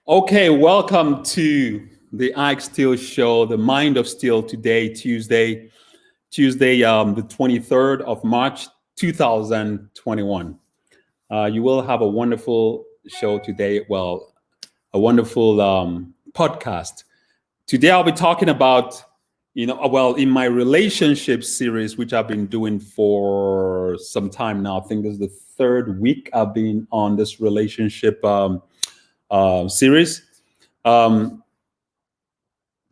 Okay, welcome to the Ike Steele Show, the Mind of Steel today, Tuesday, the 23rd of March, 2021. You will have a wonderful show today. Well, a wonderful podcast. Today, I'll be talking about, in my relationship series, which I've been doing for some time now. I think this is the third week I've been on this relationship series.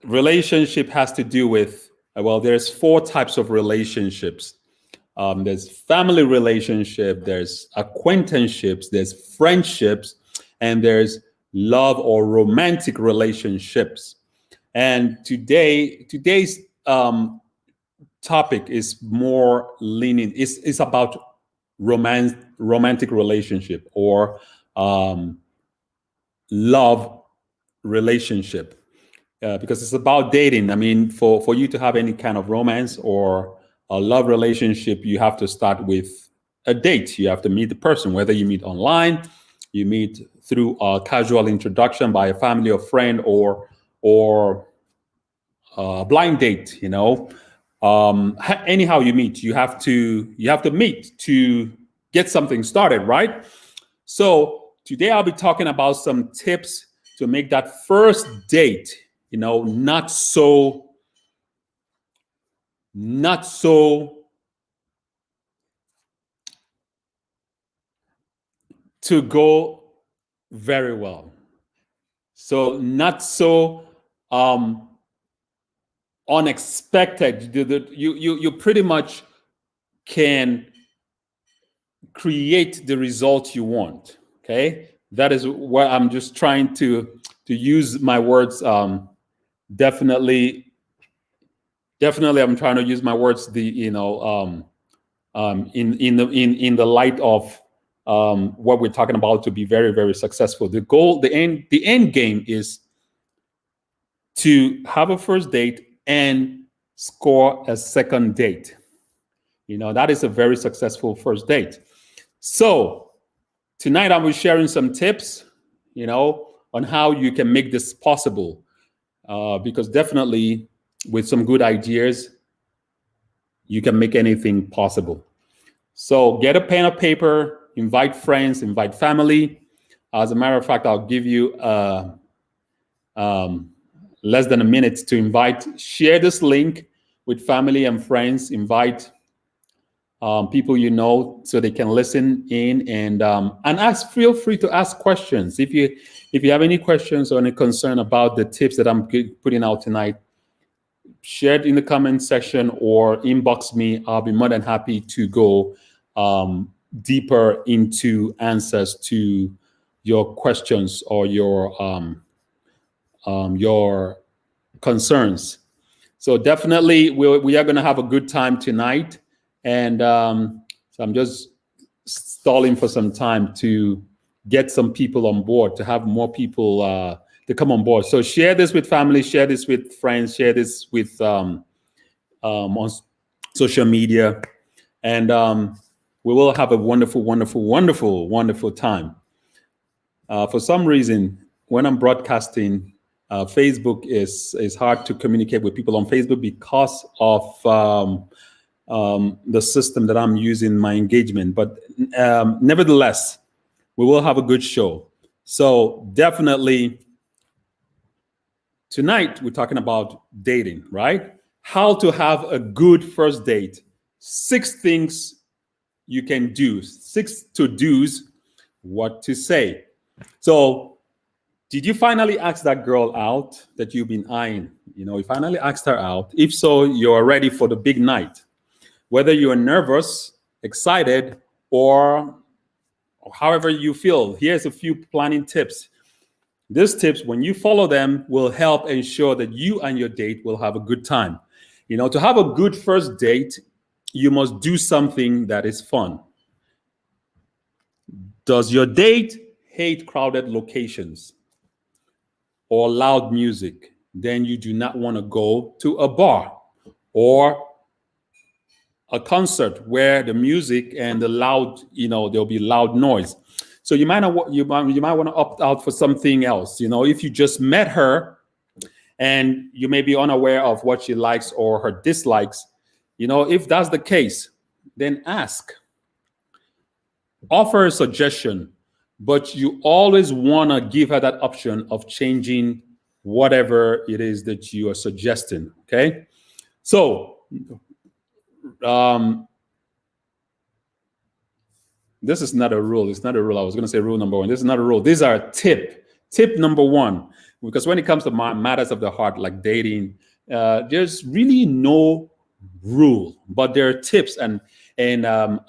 Relationship has to do with, there's four types of relationships. There's family relationship, there's acquaintanceships, there's friendships, and there's love or romantic relationships. And today's topic is more leaning, it's about romantic relationship or love relationship, because it's about dating. I mean, for you to have any kind of romance or a love relationship, you have to start with a date. You have to meet the person, whether you meet online, you meet through a casual introduction by a family or friend, or a blind date. Anyhow you meet, you have to meet to get something started, right? So today I'll be talking about some tips to make that first date, not so to go very well. So not so unexpected. You pretty much can create the result you want. Okay, that is what I'm just trying to use my words. Definitely, I'm trying to use my words. In the light of what we're talking about, to be very, very successful. The goal, the end game is to have a first date and score a second date. That is a very successful first date. So tonight I'm sharing some tips, on how you can make this possible. Because definitely with some good ideas, you can make anything possible. So get a pen and paper, invite friends, invite family. As a matter of fact, I'll give you less than a minute to invite. Share this link with family and friends. Invite people so they can listen in and ask. Feel free to ask questions. If you have any questions or any concern about the tips that I'm putting out tonight, share it in the comment section or inbox me. I'll be more than happy to go deeper into answers to your questions or your concerns. So definitely we are going to have a good time tonight. And so I'm just stalling for some time to get some people on board, to have more people to come on board. So share this with family, share this with friends, share this with on social media, and we will have a wonderful, wonderful, wonderful, wonderful time. For some reason, when I'm broadcasting, Facebook is hard to communicate with people on Facebook because of the system that I'm using, my engagement. But nevertheless, we will have a good show. So definitely tonight we're talking about dating, right? How to have a good first date. 6 things you can do, 6 to-dos, what to say. So did you finally ask that girl out that you've been eyeing? You finally asked her out. If so, you're ready for the big night. Whether you're nervous, excited, or however you feel, here's a few planning tips. These tips, when you follow them, will help ensure that you and your date will have a good time. To have a good first date, you must do something that is fun. Does your date hate crowded locations or loud music? Then you do not want to go to a bar or a concert where the music and the loud, there'll be loud noise. So you might not you might want to opt out for something else. You know, if you just met her and you may be unaware of what she likes or her dislikes, you know, if that's the case, then ask. Offer a suggestion, but you always want to give her that option of changing whatever it is that you are suggesting. Okay, so this is not a rule. It's not a rule. I was going to say rule number one. This is not a rule. These are a tip. Tip number one, because when it comes to matters of the heart, like dating, there's really no rule, but there are tips and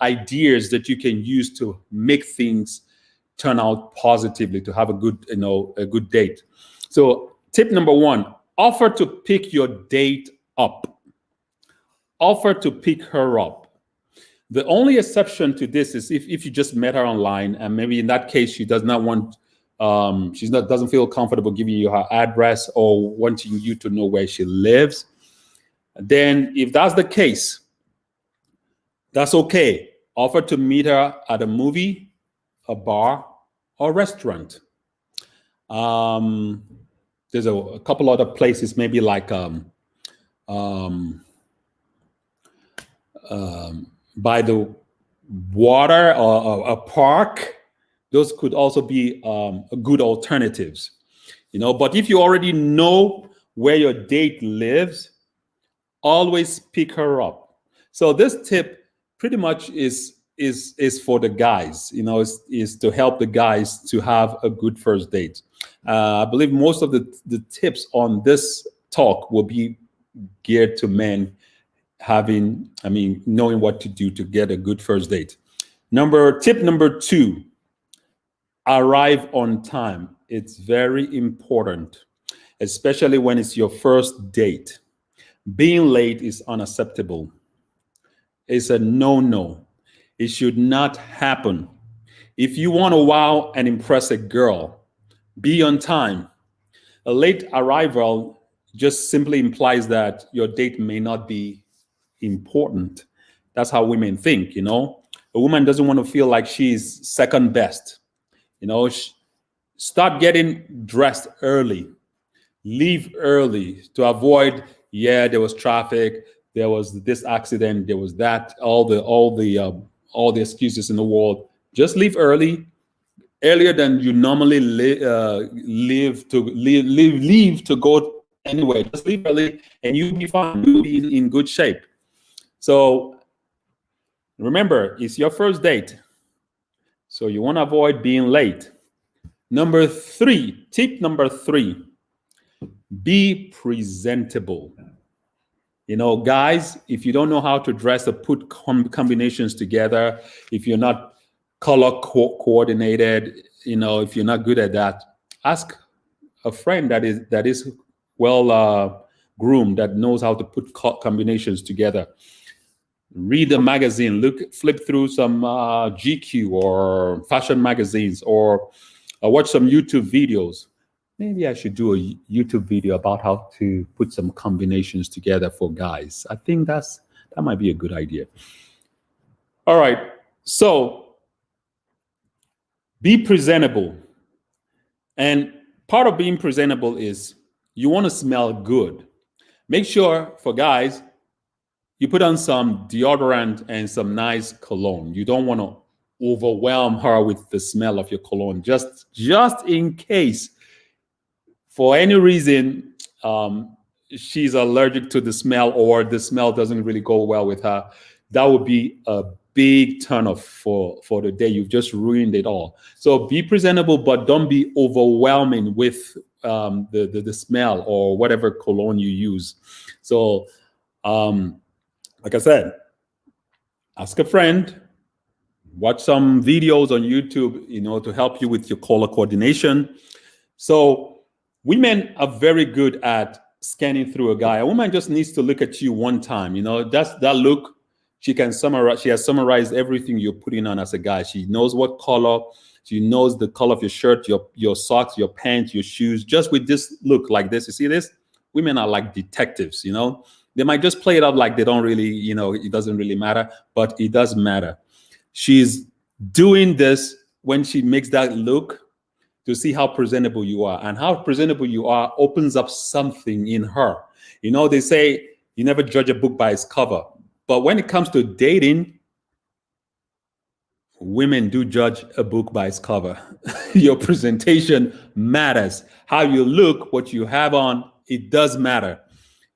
ideas that you can use to make things turn out positively, to have a good, a good date. So tip number one, offer to pick your date up. Offer to pick her up. The only exception to this is if you just met her online, and maybe in that case she does not want, doesn't feel comfortable giving you her address or wanting you to know where she lives. Then if that's the case, that's okay. Offer to meet her at a movie, a bar, or restaurant. There's a couple other places, maybe like by the water or a park. Those could also be good alternatives, but if you already know where your date lives, always pick her up. So this tip pretty much is for the guys, is to help the guys to have a good first date. I believe most of the tips on this talk will be geared to men knowing what to do to get a good first date. Tip number two, arrive on time. It's very important, especially when it's your first date. Being late is unacceptable. It's a no-no. It should not happen. If you want to wow and impress a girl, be on time. A late arrival just simply implies that your date may not be important. That's how women think, A woman doesn't want to feel like she's second best. Start getting dressed early. Leave early to avoid, there was traffic, there was this accident, there was that, all the excuses in the world. Just leave early, earlier than you normally leave to go anywhere. Just leave early and you'll be fine. You'll be in good shape. So remember, it's your first date, so you want to avoid being late. Tip number three, be presentable. Guys, if you don't know how to dress or put combinations together, if you're not color coordinated, if you're not good at that, ask a friend that is well groomed, that knows how to put combinations together. Read a magazine, flip through some GQ or fashion magazines, or watch some YouTube videos. Maybe I should do a YouTube video about how to put some combinations together for guys. I think that might be a good idea. All right, so be presentable. And part of being presentable is you want to smell good. Make sure, for guys, you put on some deodorant and some nice cologne. You don't want to overwhelm her with the smell of your cologne, just in case, for any reason, she's allergic to the smell, or the smell doesn't really go well with her. That would be a big turnoff for the day. You've just ruined it all. So be presentable, but don't be overwhelming with the smell or whatever cologne you use. So, like I said, ask a friend, watch some videos on YouTube, to help you with your color coordination. So women are very good at scanning through a guy. A woman just needs to look at you one time. That's that look. She can summarize. She has summarized everything you're putting on as a guy. She knows what color. She knows the color of your shirt, your socks, your pants, your shoes. Just with this look like this, you see this? Women are like detectives. They might just play it up like they don't really, it doesn't really matter, but it does matter. She's doing this when she makes that look to see how presentable you are. And how presentable you are opens up something in her. You know, they say you never judge a book by its cover. But when it comes to dating, women do judge a book by its cover. Your presentation matters. How you look, what you have on, it does matter.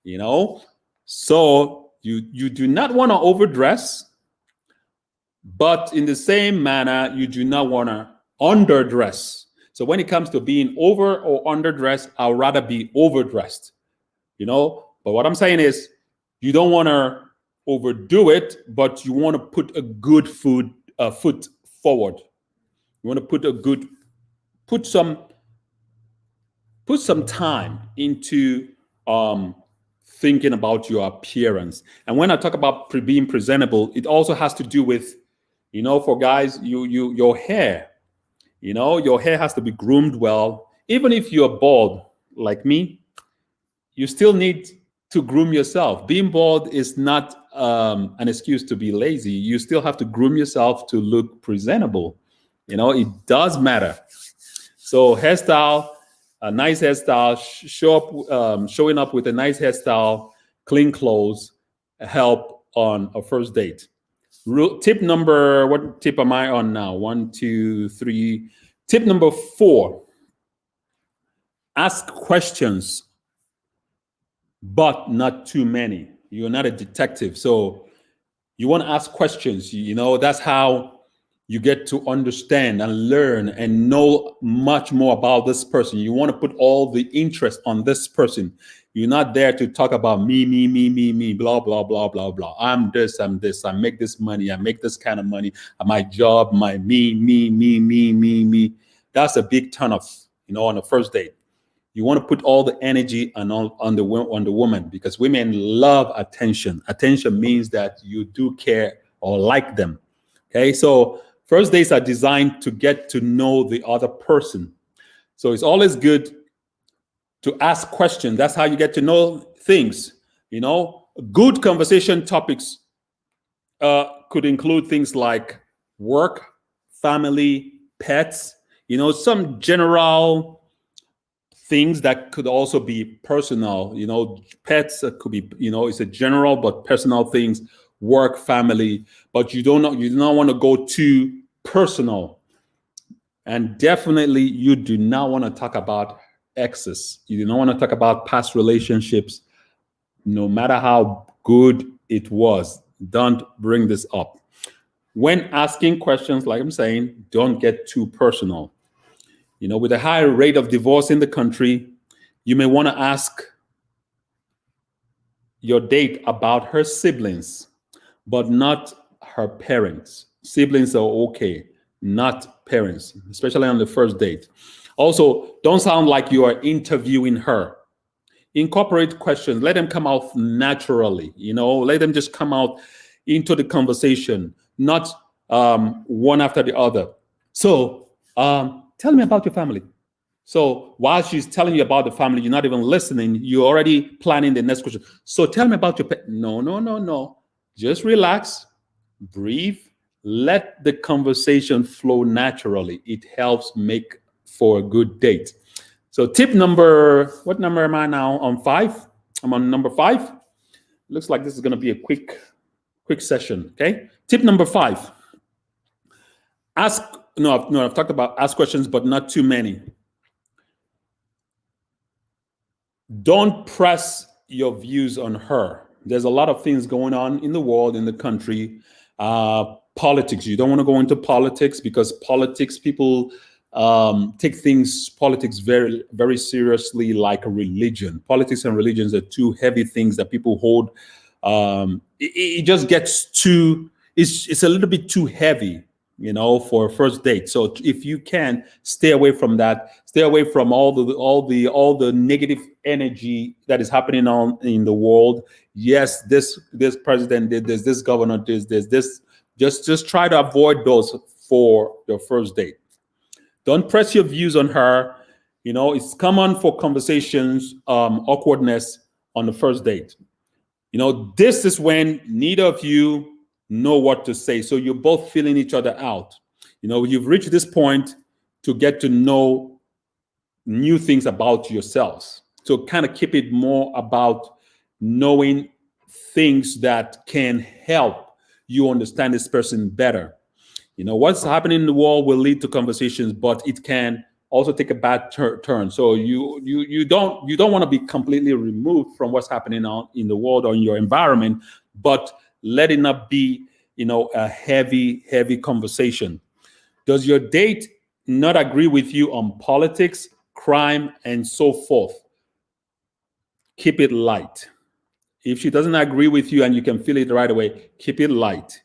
You know? So you do not want to overdress, but in the same manner, you do not want to underdress. So when it comes to being over or underdressed, I'd rather be overdressed, you know? But what I'm saying is you don't want to overdo it, but you want to put a good foot forward. You want to put some time into thinking about your appearance. And when I talk about being presentable, it also has to do with, you know, for guys, your hair. You know, your hair has to be groomed well. Even if you're bald like me, you still need to groom yourself. Being bald is not an excuse to be lazy. You still have to groom yourself to look presentable. You know, it does matter. So hairstyle, a nice hairstyle, showing up with a nice hairstyle, clean clothes, help on a first date. Tip number, what tip am I on now? 1, 2, 3. Tip number 4, ask questions, but not too many. You're not a detective. So you want to ask questions. You know, that's how you get to understand and learn and know much more about this person. You want to put all the interest on this person. You're not there to talk about me, blah, blah, blah, blah, blah. I'm this, I make this money, I make this kind of money, my job, my me. That's a big turn off, you know, on the first date. You want to put all the energy on the woman, because women love attention. Attention means that you do care or like them. Okay, so first dates are designed to get to know the other person. So it's always good to ask questions. That's how you get to know things. You know, good conversation topics could include things like work, family, pets, you know, some general things that could also be personal. You know, pets could be, you know, it's a general but personal things, work, family, but you do not want to go too personal. And definitely you do not want to talk about exes. You do not want to talk about past relationships, no matter how good it was. Don't bring this up. When asking questions, like I'm saying, don't get too personal. You know, with a high rate of divorce in the country, you may want to ask your date about her siblings, but not her parents. Siblings are okay, not parents, especially on the first date. Also, don't sound like you are interviewing her. Incorporate questions. Let them come out naturally. You know, let them just come out into the conversation, not one after the other. So, tell me about your family. So while she's telling you about the family, you're not even listening. You're already planning the next question. So tell me about your pet. No. Just relax, breathe, let the conversation flow naturally. It helps make for a good date. So tip number, what number am I now? On 5? I'm on number 5. Looks like this is going to be a quick session, okay? Tip number 5. I've talked about ask questions, but not too many. Don't press your views on her. There's a lot of things going on in the world, in the country. Politics. You don't want to go into politics, because politics, people take politics very, very seriously, like a religion. Politics and religions are two heavy things that people hold. It just gets too, it's a little bit too heavy, you know, for a first date. So if you can, stay away from that. Stay away from all the negative energy that is happening in the world. Yes, this president did this, this governor did this. Just try to avoid those for your first date. Don't press your views on her. You know, it's common for conversations, awkwardness on the first date. You know, this is when neither of you know what to say. So you're both feeling each other out. You've reached this point to get to know new things about yourselves. So kind of keep it more about knowing things that can help you understand this person better. What's happening in the world will lead to conversations, but it can also take a bad turn. So you don't want to be completely removed from what's happening out in the world or in your environment, but let it not be a heavy conversation. Does your date not agree with you on politics, crime, and so forth? Keep it light. If she doesn't agree with you and you can feel it right away, keep it light.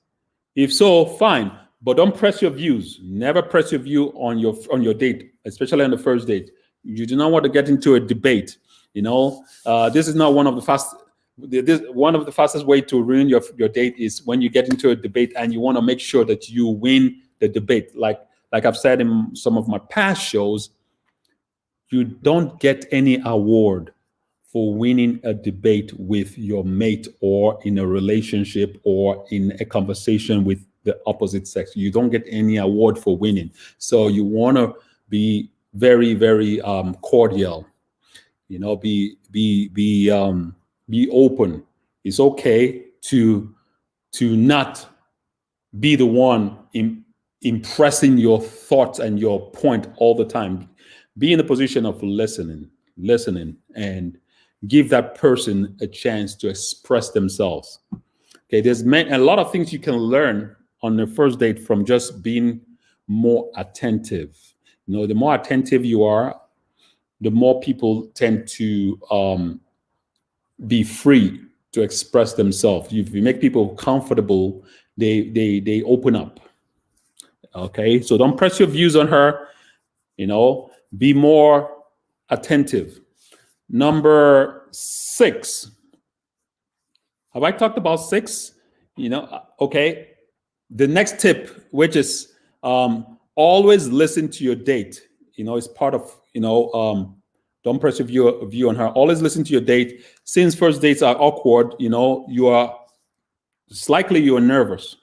If so, fine, but don't press your views. Never press your view on your date, especially on the first date. You do not want to get into a debate. This is not one of the fastest way to ruin your date is when you get into a debate and you want to make sure that you win the debate. Like I've said in some of my past shows, you don't get any award for winning a debate with your mate or in a relationship or in a conversation with the opposite sex. You don't get any award for winning. So you want to be very, very cordial. Be open. It's okay to not be the one impressing your thoughts and your point all the time. Be in a position of listening, and give that person a chance to express themselves. Okay, there's a lot of things you can learn on the first date from just being more attentive. The more attentive you are, the more people tend to be free to express themselves. If you make people comfortable, they open up. Okay, so don't press your views on her. Be more attentive. Number 6. Have I talked about 6? Okay. The next tip, which is always listen to your date. It's part of, don't press your view on her. Always listen to your date. Since first dates are awkward, it's likely you're nervous.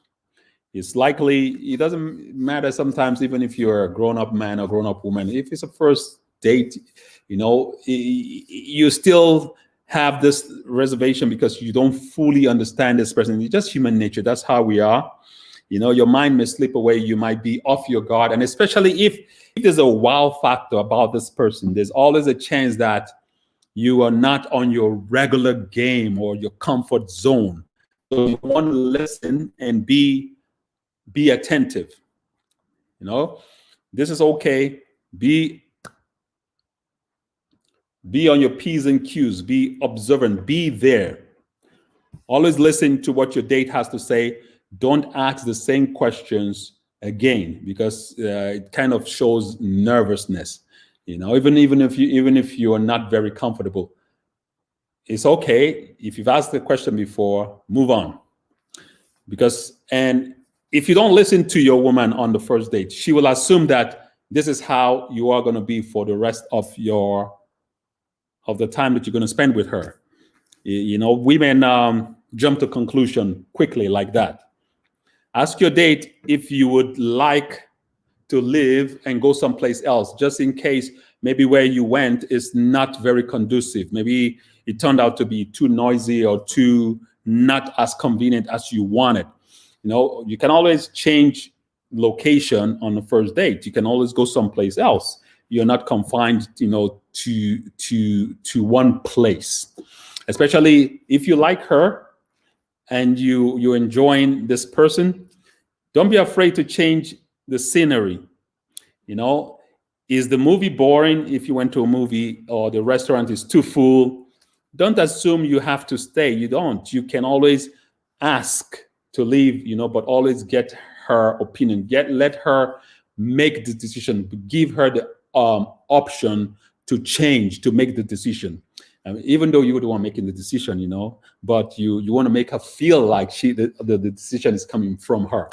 It's likely, it doesn't matter sometimes, even if you're a grown-up man or grown-up woman, if it's a first date, you still have this reservation because you don't fully understand this person. It's just human nature. That's how we are. Your mind may slip away. You might be off your guard. And especially if there's a wow factor about this person, there's always a chance that you are not on your regular game or your comfort zone. So you want to listen and be attentive. This is okay. Be on your P's and Q's. Be observant. Be there. Always listen to what your date has to say. Don't ask the same questions again because it kind of shows nervousness. Even if you are not very comfortable, it's okay. If you've asked the question before, move on. And if you don't listen to your woman on the first date, she will assume that this is how you are going to be for the rest of the time that you're going to spend with her. Women jump to conclusion quickly like that. Ask your date if you would like to live and go someplace else, just in case maybe where you went is not very conducive. Maybe it turned out to be too noisy or too not as convenient as you wanted. You can always change location on the first date. You can always go someplace else. You're not confined, to one place. Especially if you like her and you're enjoying this person, don't be afraid to change the scenery. Is the movie boring if you went to a movie or the restaurant is too full? Don't assume you have to stay. You don't. You can always ask to leave, but always get her opinion. Let her make the decision. Give her the option to change, to make the decision. Even though you're the one making the decision, but you want to make her feel like the decision is coming from her.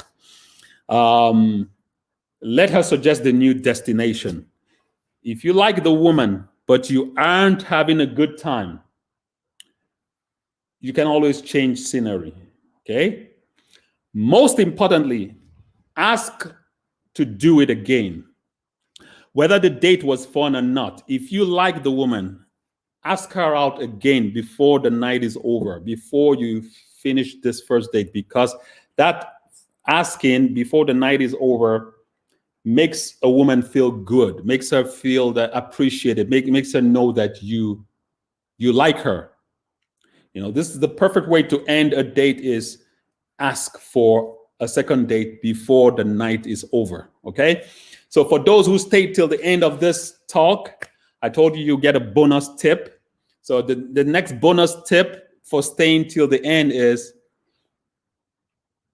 Let her suggest the new destination. If you like the woman, but you aren't having a good time, you can always change scenery, okay? Most importantly, ask to do it again. Whether the date was fun or not, if you like the woman, ask her out again before the night is over, before you finish this first date, because that asking before the night is over makes a woman feel good, makes her feel that appreciated, makes her know that you like her. This is the perfect way to end a date, is ask for a second date before the night is over. Okay. So for those who stayed till the end of this talk, I told you get a bonus tip. So the next bonus tip for staying till the end is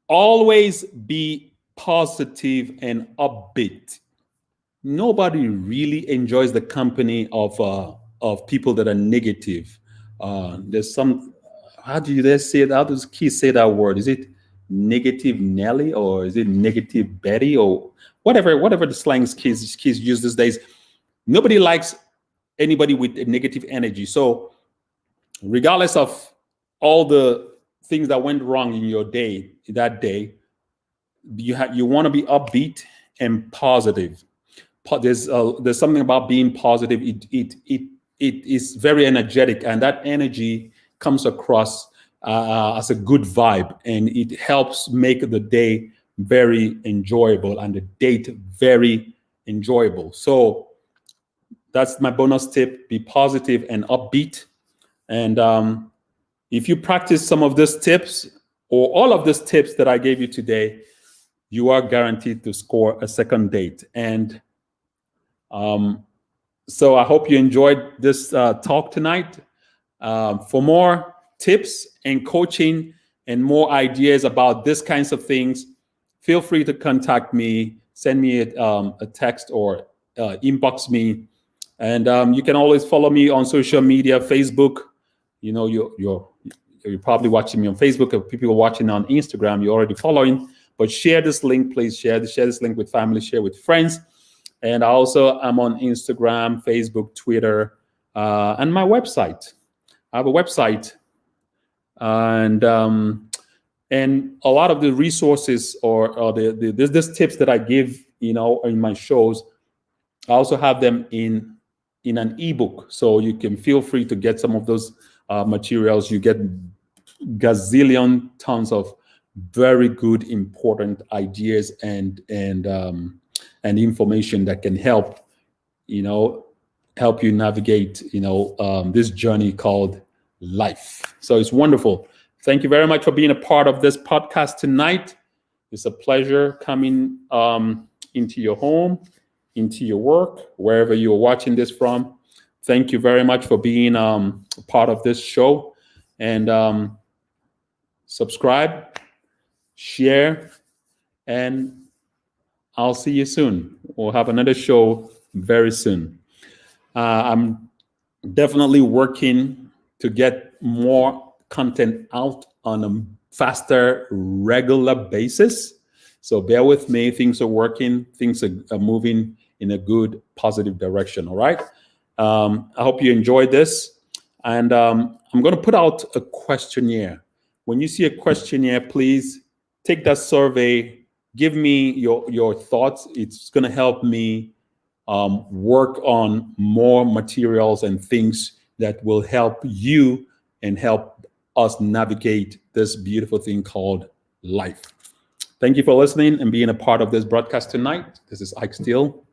always be positive and upbeat. Nobody really enjoys the company of people that are negative. There's some, how do they say it? How does kids say that word? Is it negative Nelly, or is it negative Betty, or whatever the slangs kids use these days? Nobody likes anybody with a negative energy. So regardless of all the things that went wrong in your day, that day, you want to be upbeat and positive. There's something about being positive. It is very energetic, and that energy comes across as a good vibe, and it helps make the day very enjoyable and the date very enjoyable. So that's my bonus tip: be positive and upbeat. And if you practice some of these tips or all of these tips that I gave you today, you are guaranteed to score a second date. And so I hope you enjoyed this talk tonight. For more tips and coaching and more ideas about these kinds of things, feel free to contact me, send me a text, or inbox me. And you can always follow me on social media, Facebook. You're probably watching me on Facebook. If people are watching on Instagram, you're already following. But share this link, please. Share this link with family, share with friends. And also, I'm on Instagram, Facebook, Twitter, and my website. I have a website, and a lot of the resources or these tips that I give, in my shows, I also have them in an ebook. So you can feel free to get some of those materials. You get gazillion tons of very good, important ideas and information that can help you navigate this journey called life. So it's wonderful. Thank you very much for being a part of this podcast tonight. It's a pleasure coming into your home, into your work, wherever you're watching this from. Thank you very much for being a part of this show. And subscribe, share, and I'll see you soon. We'll have another show very soon. I'm definitely working to get more content out on a faster, regular basis. So bear with me. Things are working. Things are moving in a good, positive direction. All right. I hope you enjoyed this. And I'm going to put out a questionnaire. When you see a questionnaire, please take that survey. Give me your thoughts. It's going to help me work on more materials and things that will help you and help us navigate this beautiful thing called life. Thank you for listening and being a part of this broadcast tonight. This is Ike Steele.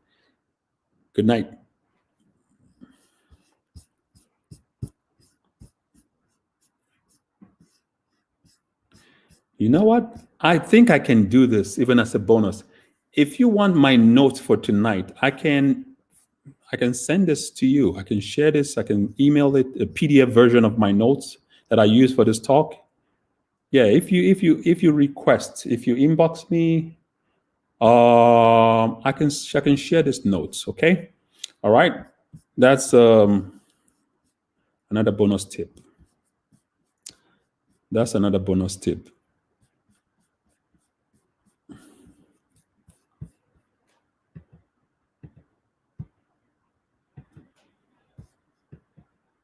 Good night. You know what? I think I can do this even as a bonus. If you want my notes for tonight, I can send this to you. I can share this. I can email it, a PDF version of my notes that I use for this talk. Yeah, if you request, if you inbox me, I can share these notes. Okay, all right. That's another bonus tip. That's another bonus tip.